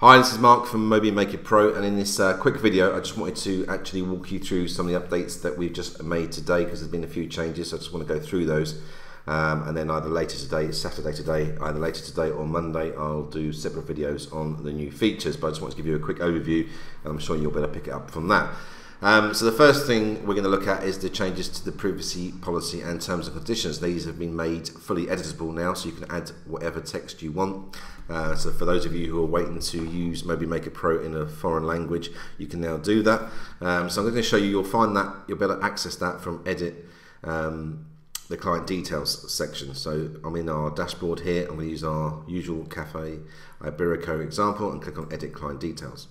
Hi, this is Mark from MobiMakerPro, and in this quick video I just wanted to actually walk you through some of the updates that we've just made today, because there's been a few changes, so I just want to go through those, and then either later today, Saturday today, either later today or Monday, I'll do separate videos on the new features, but I just want to give you a quick overview, and I'm sure you'll be able to pick it up from that. So the first thing we're going to look at is the changes to the privacy policy and terms and conditions. These have been made fully editable now, so you can add whatever text you want. So for those of you who are waiting to use MobiMakerPro in a foreign language, you can now do that. So I'm going to show you, you'll find that you'll be able to access that from edit the client details section. So I'm in our dashboard here, I'm going to use our usual Cafe Iberico example and click on edit client details.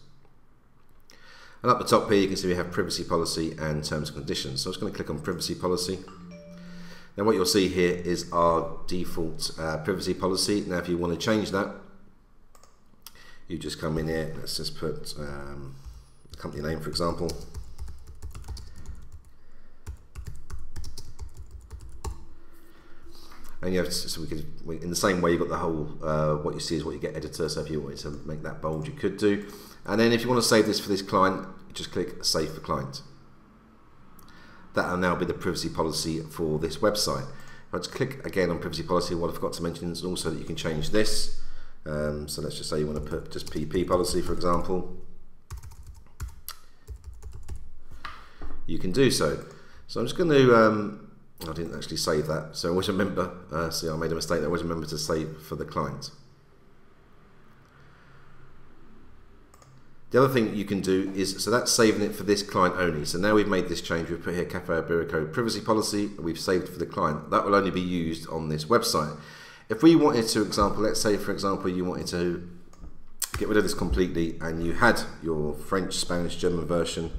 And up the top here you can see we have privacy policy and terms and conditions. So I'm just going to click on privacy policy. Now what you'll see here is our default privacy policy. Now if you want to change that, you just come in here, let's just put the company name for example. And you have to, so we could, in the same way you've got the whole, what you see is what you get editor, so if you wanted to make that bold you could do. And then if you want to save this for this client, just click save for client. That will now be the privacy policy for this website. If I just click again on privacy policy, what I forgot to mention is also that you can change this. So let's just say you want to put just PP policy for example. You can do so. So I'm just going to, I didn't actually save that, so always remember, see I made a mistake there, always remember to save for the client. The other thing you can do is, so that's saving it for this client only. So now we've made this change, we've put here Cafe Iberico privacy policy, we've saved for the client. That will only be used on this website. If we wanted to, example, let's say for example you wanted to get rid of this completely and you had your French, Spanish, German version,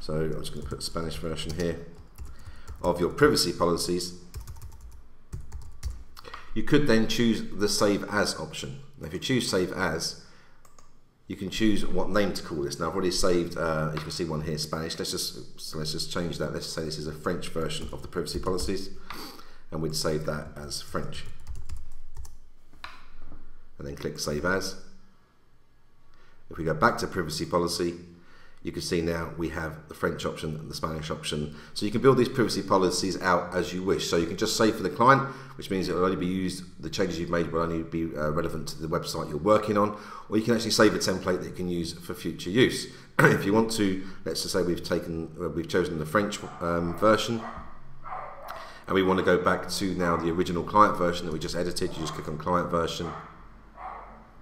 so I'm just going to put Spanish version here, of your privacy policies, you could then choose the save as option. Now if you choose save as, you can choose what name to call this. Now I've already saved, you can see one here, Spanish. Let's just change that. Let's say this is a French version of the privacy policies, and we'd save that as French. And then click save as. If we go back to privacy policy, you can see now we have the French option and the Spanish option. So you can build these privacy policies out as you wish. So you can just save for the client, which means it will only be used, the changes you've made will only be relevant to the website you're working on, or you can actually save a template that you can use for future use. If you want to, let's just say we've chosen the French version, and we want to go back to now the original client version that we just edited. You just click on client version.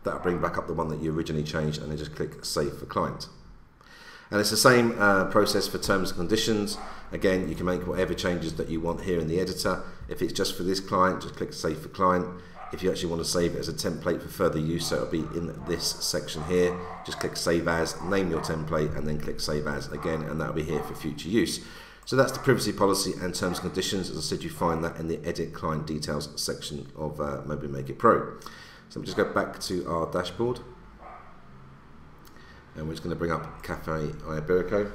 That'll bring back up the one that you originally changed, and then just click save for client. And it's the same process for terms and conditions. Again, you can make whatever changes that you want here in the editor. If it's just for this client, just click save for client. If you actually want to save it as a template for further use, so it'll be in this section here, just click save as, name your template, and then click save as again, and that'll be here for future use. So that's the privacy policy and terms and conditions. As I said, you find that in the edit client details section of MobiMakerPro. So we'll just go back to our dashboard. And we're just going to bring up Cafe Iberico.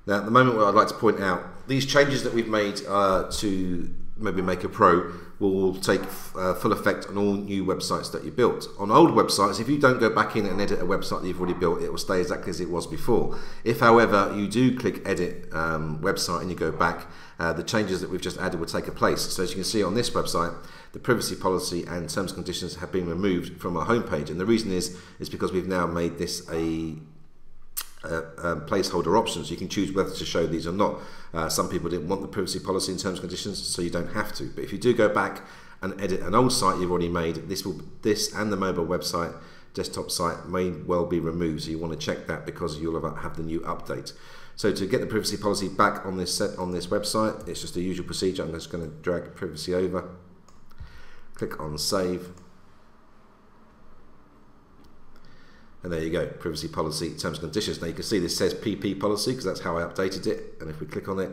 Now at the moment, what I'd like to point out, these changes that we've made to MobiMakerPro will take full effect on all new websites that you built. On old websites, if you don't go back in and edit a website that you've already built, it will stay exactly as it was before. If however you do click edit website and you go back, the changes that we've just added will take place. So as you can see on this website, the privacy policy and terms and conditions have been removed from our homepage, and the reason is because we've now made this a placeholder option, so you can choose whether to show these or not. Some people didn't want the privacy policy and terms and conditions, so you don't have to. But if you do go back and edit an old site you've already made, this and the mobile website, desktop site may well be removed. So you want to check that because you'll have the new update. So to get the privacy policy back on this website, it's just a usual procedure. I'm just going to drag privacy over, click on save. And there you go, privacy policy, terms and conditions. Now you can see this says PP policy because that's how I updated it. And if we click on it,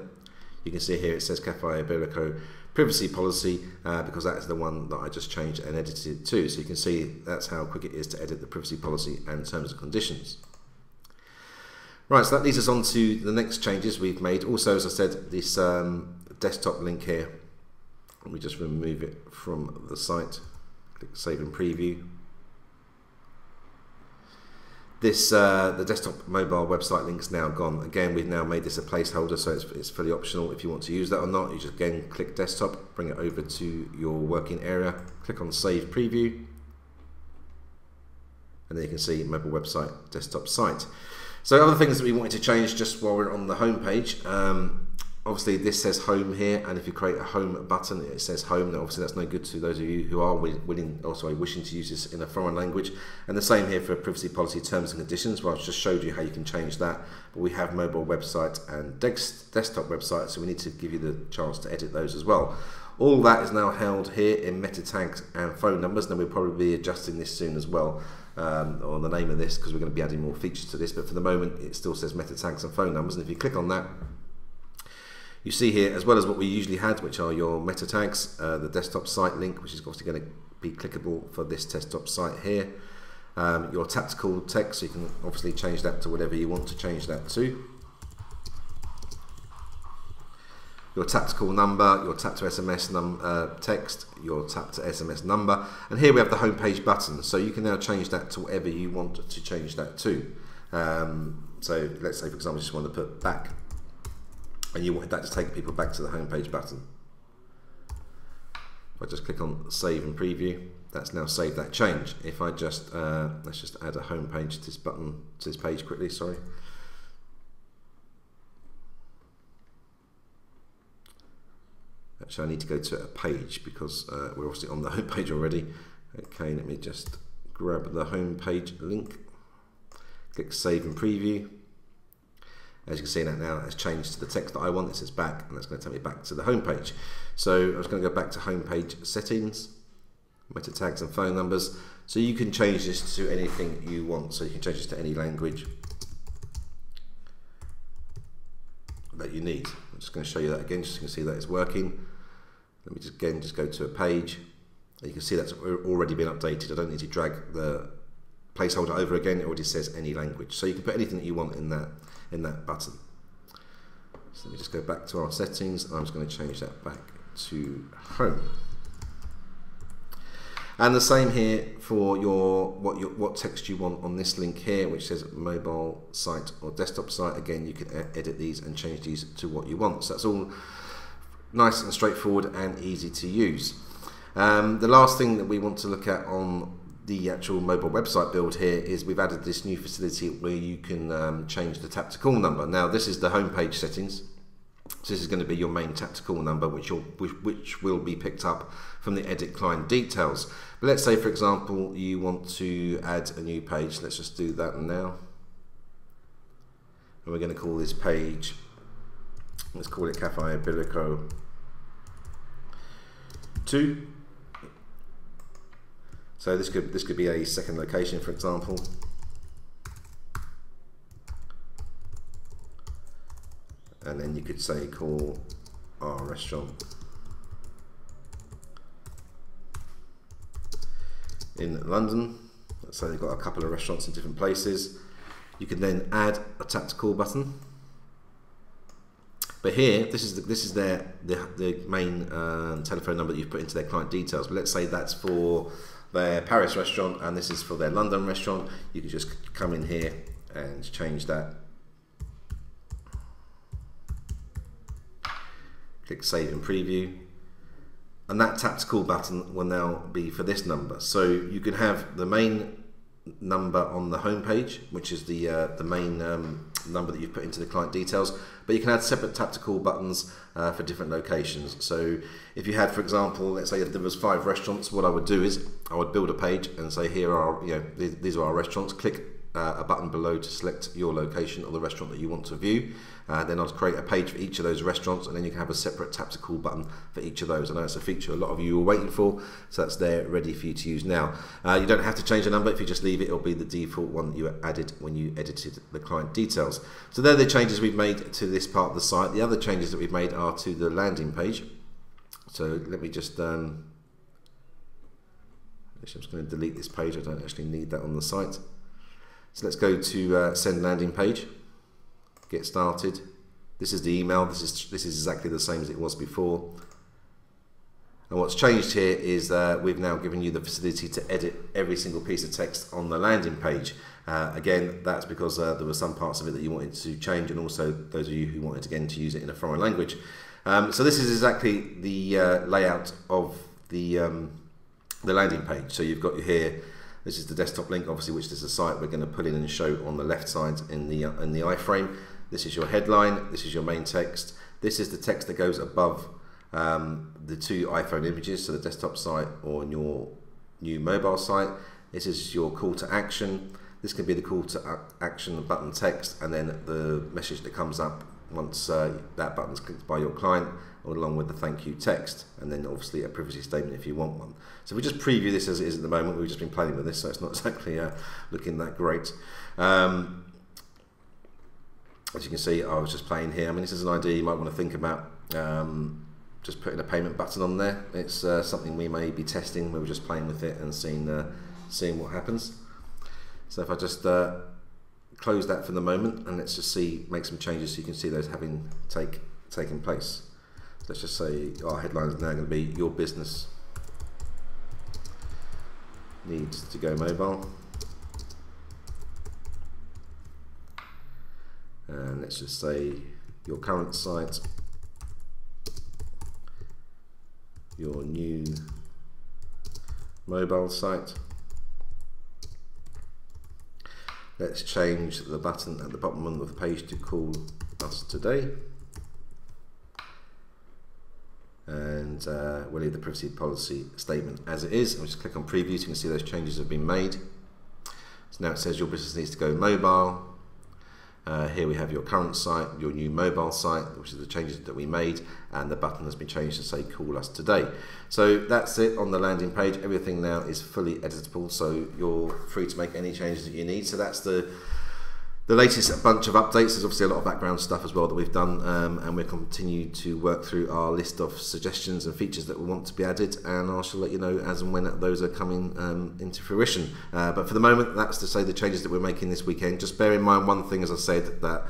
you can see here it says Cafe Iberico privacy policy because that is the one that I just changed and edited it to. So you can see that's how quick it is to edit the privacy policy and terms and conditions. Right, so that leads us on to the next changes we've made. Also, as I said, this desktop link here, let me just remove it from the site. Click Save and Preview. This the desktop mobile website link's now gone. Again, we've now made this a placeholder, so it's fully optional if you want to use that or not. You just again click desktop, bring it over to your working area, click on save preview, and then you can see mobile website, desktop site. So other things that we wanted to change just while we're on the home page. Obviously this says home here, and if you create a home button it says home. Now obviously that's no good to those of you who are wishing to use this in a foreign language. And the same here for privacy policy terms and conditions. Well, I've just showed you how you can change that, but we have mobile website and desktop website, so we need to give you the chance to edit those as well. All that is now held here in meta tags and phone numbers. Then we'll probably be adjusting this soon as well, or the name of this, because we're going to be adding more features to this, but for the moment it still says meta tags and phone numbers. And if you click on that, you see here, as well as what we usually had, which are your meta tags, the desktop site link, which is obviously going to be clickable for this desktop site here, your tactical text, so you can obviously change that to whatever you want to change that to, your tactical number, your tap to SMS text, your tap to SMS number, and here we have the home page button, so you can now change that to whatever you want to change that to. So let's say, for example, you just want to put back, and you wanted that to take people back to the home page button. If I just click on save and preview, that's now saved that change. If I just let's just add a home page to this button, to this page quickly, sorry. Actually, I need to go to a page because we're obviously on the home page already. Okay, let me just grab the home page link, click save and preview. As you can see now it's changed to the text that I want. It says back, and that's going to take me back to the home page. So I was going to go back to home page settings, meta tags and phone numbers. So you can change this to anything you want. So you can change this to any language that you need. I'm just going to show you that again, just so you can see that it's working. Let me just again just go to a page. And you can see that's already been updated. I don't need to drag the placeholder over again. It already says any language. So you can put anything that you want in that button. So let me just go back to our settings, and I'm just going to change that back to home. And the same here for what text you want on this link here, which says mobile site or desktop site. Again, you can edit these and change these to what you want. So that's all nice and straightforward and easy to use. The last thing that we want to look at on the actual mobile website build here is we've added this new facility where you can change the tap to call number. Now this is the home page settings. So this is going to be your main tap to call number, which will be picked up from the edit client details. But let's say, for example, you want to add a new page. Let's just do that now. And we're going to call this page, let's call it Cafe Iberico 2. So this could be a second location, for example. And then you could say call our restaurant in London. Let's say they've got a couple of restaurants in different places. You can then add a tap to call button. But here, this is the main telephone number that you've put into their client details. But let's say that's for their Paris restaurant and this is for their London restaurant. You can just come in here and change that. Click save and preview, and that tap to call button will now be for this number. So you can have the main number on the home page, which is the main number that you've put into the client details, but you can add separate tap to call buttons for different locations. So if you had, for example, let's say there was 5 restaurants, what I would do is I would build a page and say here are, these are our restaurants. Click a button below to select your location or the restaurant that you want to view. Then I'll create a page for each of those restaurants, and then you can have a separate tap to call button for each of those. I know it's a feature a lot of you are waiting for, so that's there ready for you to use now. You don't have to change the number. If you just leave it, it'll be the default one that you added when you edited the client details. So they're the changes we've made to this part of the site. The other changes that we've made are to the landing page. So let me just I'm just going to delete this page. I don't actually need that on the site. So let's go to send landing page, get started. This is the email. This is exactly the same as it was before. And what's changed here is we've now given you the facility to edit every single piece of text on the landing page. Again, that's because there were some parts of it that you wanted to change, and also those of you who wanted again to use it in a foreign language. So this is exactly the layout of the landing page. So you've got here, this is the desktop link, obviously, which is a site we're going to put in and show on the left side in the iframe. This is your headline, this is your main text, this is the text that goes above the two iPhone images, so the desktop site or on your new mobile site. This is your call to action. This can be the call to action button text, and then the message that comes up once that button's clicked by your client, along with the thank you text, and then obviously a privacy statement if you want one. So we just preview this as it is at the moment. We've just been playing with this, so it's not exactly looking that great. As you can see, I was just playing here. I mean, this is an idea you might want to think about. Just putting a payment button on there. It's something we may be testing. We were just playing with it and seeing what happens. So if I just close that for the moment, and let's just make some changes so you can see those having taken place. So let's just say our headline is now going to be "Your business needs to go mobile," and let's just say "Your current site, your new mobile site." Let's change the button at the bottom of the page to "Call us today," and we'll leave the privacy policy statement as it is. And we'll just click on preview so you can see those changes have been made. So now it says your business needs to go mobile. Here we have your current site, your new mobile site, which is the changes that we made, and the button has been changed to say "Call us today." So that's it on the landing page. Everything now is fully editable, so you're free to make any changes that you need. So that's the latest bunch of updates. There's obviously a lot of background stuff as well that we've done, and we'll continue to work through our list of suggestions and features that we want to be added, and I shall let you know as and when those are coming into fruition. But for the moment, that's to say the changes that we're making this weekend. Just bear in mind one thing, as I said, that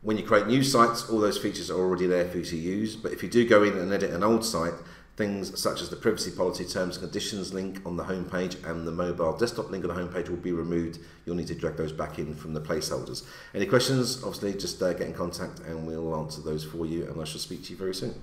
when you create new sites, all those features are already there for you to use. But if you do go in and edit an old site, things such as the privacy policy terms and conditions link on the home page and the mobile desktop link on the home page will be removed. You'll need to drag those back in from the placeholders. Any questions, obviously just get in contact and we'll answer those for you, and I shall speak to you very soon.